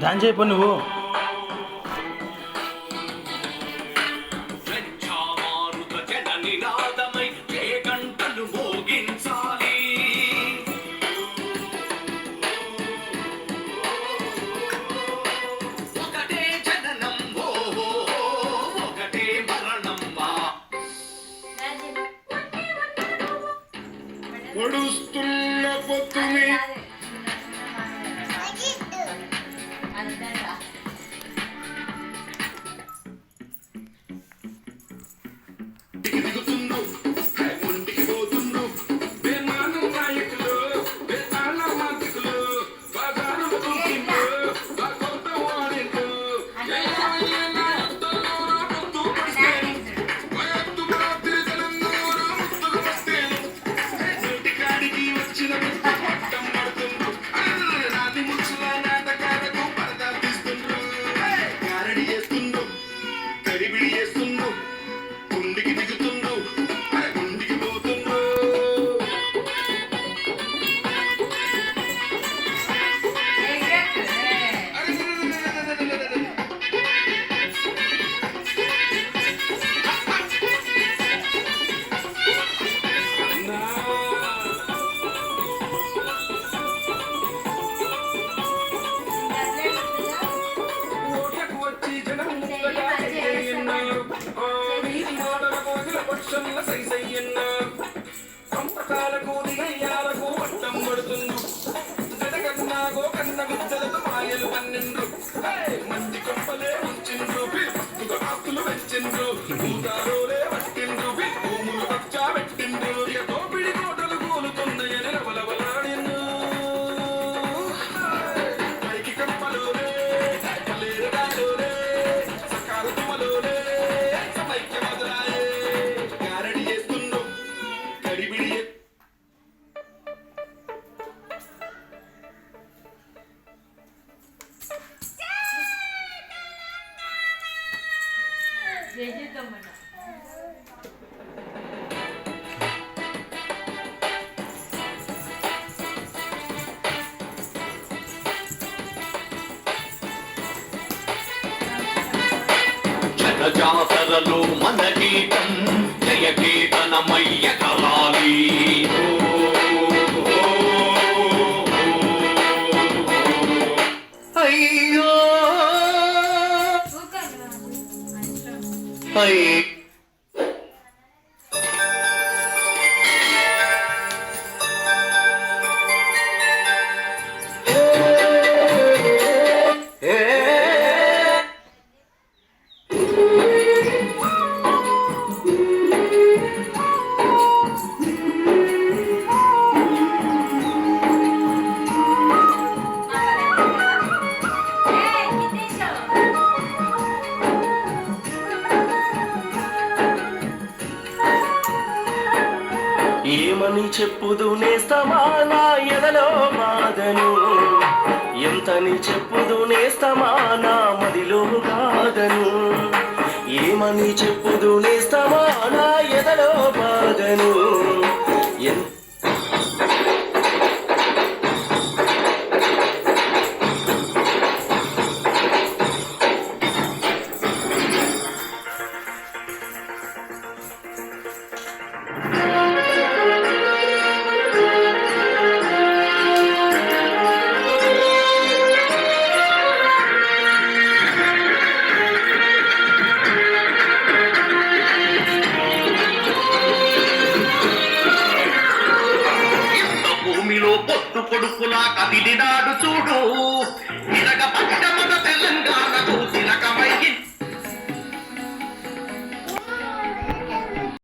Dance అయిపో నువ్వు. పొడుస్తున్న పొత్తుని దిగుతుండు ముందుకి పోతుండు వేమానం నాయకులు వేమాన మాంత్రికులు బాగాను తూకిండు బాగోత వాడిండు కంపకాలకు దిగయ్యాలకు పట్టం పడుతుండు జడగన్నాగో కన్న విద్యలతో మాయలు పన్నెండు మంచి కొంపలే ఉంచిండ్రు మస్తుగా ఆస్తులు పెంచిండ్రు భూతారోలే పట్టిండ్రు భూములు కచ్చా పెట్టిండ్రు దోపిడి కోటలు కూలుతున్నాయని రవలవలాడిండ్రు పైకి కంపలోనే పల్లేరుగాలోనే సకాల తుమలోనే సమైక్య మొదలాయే గారడి చేస్తుండ్రు గడిబిడి జాతరలో మన గీతం జయ కీర్తనమయ్య కలాలి అయ్యో అయ్యో ఏమని చెప్పుదు నేస్తమా నా ఎదలో బాధను, ఎంతని చెప్పుదు నేస్తమా నా మదిలో బాధను. ఏమని చెప్పుదు నేస్తమా నా ఎదలో బాధను. పొట్టు పొడుపులా కదిలినాడు చూడు ఇరగ పట్టమద తెలంగాణ